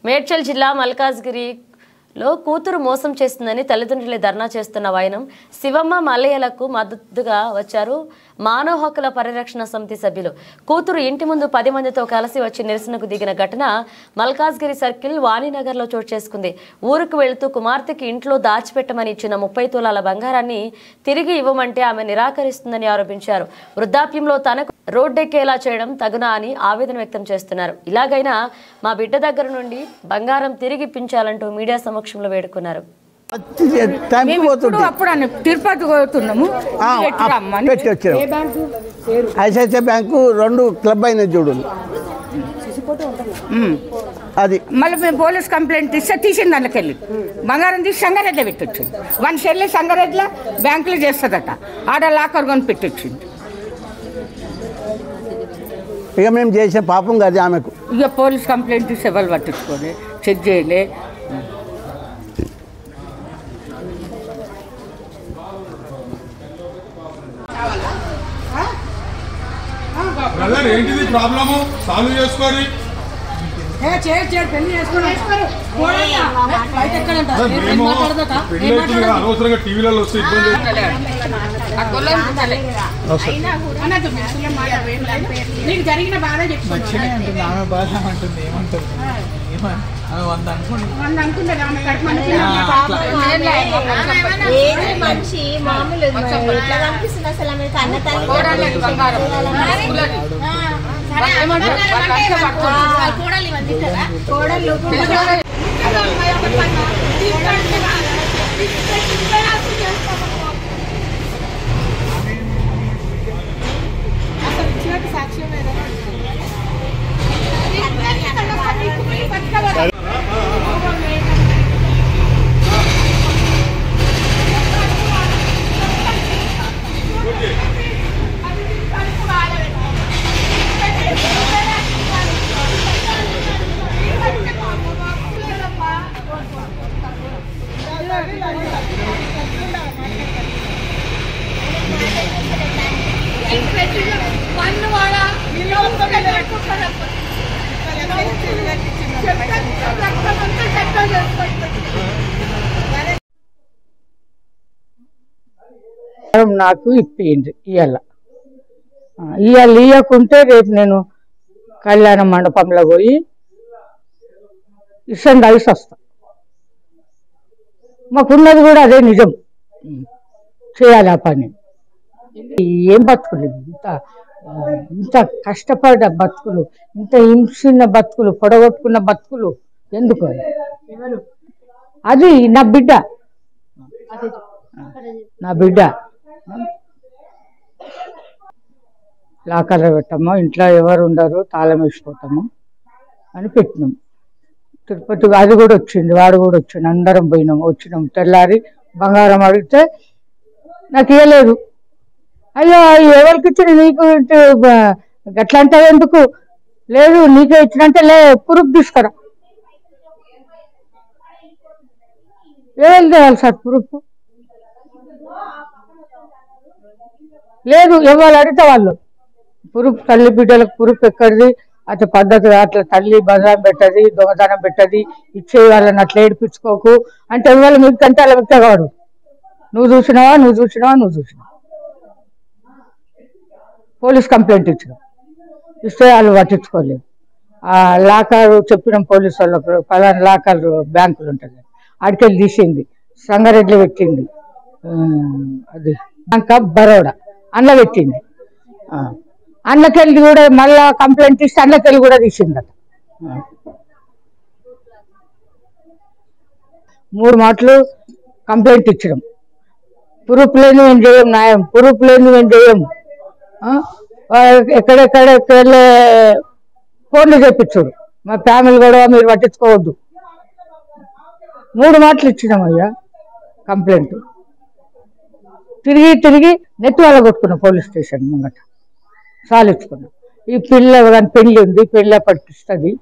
మేడ్చల్ జిల్లా మల్కాజ్గిరిలో కూతురు మోసం చేస్తుందని తల్లిదండ్రులే ధర్నా చేస్తున్న వైనం శివమ్మ మల్లయ్యలకు మద్దతుగా వచ్చారు మానవ హక్కుల పరిరక్షణ సమితి సభ్యులు. కూతురు ఇంటి ముందు 10 మందితో కలిసి వచ్చి నిరసనకు దిగిన ఘటన మల్కాజ్గిరి సర్కిల్ వాణినగర్లో చోటు చేసుకుంది. ఊరుకు వెళుతూ కుమార్తెకి ఇంట్లో దాచిపెట్టమని ఇచ్చిన 30 తులాల బంగారాన్ని తిరిగి ఇవ్వమంటే ఆమె నిరాకరిస్తుందని ఆరోపించారు. వృద్ధాప్యంలో తనకు రోడ్డెక్కేలా చేయడం తగునా అని ఆవేదన వ్యక్తం చేస్తున్నారు. ఇలాగైనా మా బిడ్డ దగ్గర నుండి బంగారం తిరిగి ఇప్పించాలంటూ మీడియా సమక్షంలో వేడుకున్నారు. తిరుపతి పోతున్నాము, ఐసిఐసిఐ బ్యాంకు 2 క్లబ్ అయిన చూడు అది. మళ్ళీ మేము పోలీస్ కంప్లైంట్ ఇస్తే తీసింది, దాంట్లోకెళ్ళి బంగారం తీసి సంగారెడ్డిలో పెట్టొచ్చింది. 1 షెల్లే సంగారెడ్డిలో బ్యాంకులో చేస్తుందట, ఆడ లాకర్ కొని పెట్టొచ్చింది. ఇక మేము చేసే పాపం కాదు ఆమెకు. ఇక పోలీస్ కంప్లైంట్ ఇస్తే ఎవరు పట్టించుకోలే, చెక్ చేయలే. బ్రదర్ ఏంటిది ప్రాబ్లము సాల్వ్ చేసుకోరి. అనవసరంగా టీవీలలో వస్తే ఇబ్బంది. జరిగిన బాధ మనిషి మామూలు ఎట్లా కనిపిస్తుంది అసలు ఆమె కన్న తల్లి కోడలు సాక్ష్యం నాకు ఇప్పింది. ఇవాళ ఇవ్వకుంటే రేపు నేను కళ్యాణ మండపంలో పోయి ఇష్టం కలిసి వస్తా. మాకున్నది కూడా అదే నిజం, చేయాలి ఆ పని. ఏం బతుకులు ఇంత కష్టపడ్డ బతుకులు, ఇంత హింసిన బతుకులు, పొడగొట్టుకున్న బతుకులు ఎందుకు? అది నా బిడ్డ, నా బిడ్డ. లాకర్లో పెట్టాము, ఇంట్లో ఎవరు ఉండరు, తాళం వేసిపోతాము అని పెట్టినాం. తిరుపతి అది కూడా వచ్చింది, వాడు కూడా వచ్చిండు, అందరం పోయినాము. వచ్చినాం తెల్లారి బంగారం అడిగితే నాకు ఇవ్వలేదు. అయ్యో ఎవరికి ఇచ్చిన నీకు గట్లా అంటే ఎందుకు? లేదు నీకే ఇచ్చినంటే లే ప్రూఫ్ తీసుకురా. ఏం చేయాలి సార్ ప్రూఫ్? లేదు ఎవరు అడిగితే వాళ్ళు ప్రూఫ్. తల్లి బిడ్డలకు ప్రూఫ్ ఎక్కడిది? అట్లా పద్ధతి అట్లా తల్లి బదనాం పెట్టది, దొంగతనం పెట్టది, ఇచ్చే వాళ్ళని అట్లా ఏడిపించుకోకు అంటే ఇవాళ మీకు అంటే అలా మిగతావాడు. నువ్వు చూసినావా, నువ్వు చూసినావా, నువ్వు చూసినావా? పోలీస్ కంప్లైంట్ ఇచ్చినాం, ఇస్తే వాళ్ళు పట్టించుకోలేదు. ఆ లాకర్ చెప్పినాం పోలీసు వాళ్ళకు, పలానా లాకర్ బ్యాంకులు ఉంటుంది, అడికెళ్ళి తీసింది, సంగారెడ్డిలో పెట్టింది. అది బ్యాంక్ ఆఫ్ బరోడా అందులో పెట్టింది. అందులోకెళ్ళి కూడా మళ్ళా కంప్లైంట్ ఇస్తే అందులోకెళ్ళి కూడా తీసిందట. 3 మాటలు కంప్లైంట్ ఇచ్చడం. ప్రూఫ్ లేని మేము చేయం, న్యాయం ప్రూఫ్ లేని మేము చేయం. ఎక్కడెక్కడెక్కడెళ్ళే ఫోన్లు చేపించుడు, మా ఫ్యామిలీ కూడా మీరు పట్టించుకోవద్దు. 3 మాటలు ఇచ్చినామయ్యా కంప్లైంట్. తిరిగి తిరిగి నెట్ వాళ్ళ కొట్టుకున్నాం పోలీస్ స్టేషన్ ముంగట, సాలిచ్చుకున్నాం. ఈ పిల్ల పెళ్ళి ఉంది, పెళ్ళి పట్టిస్తుంది.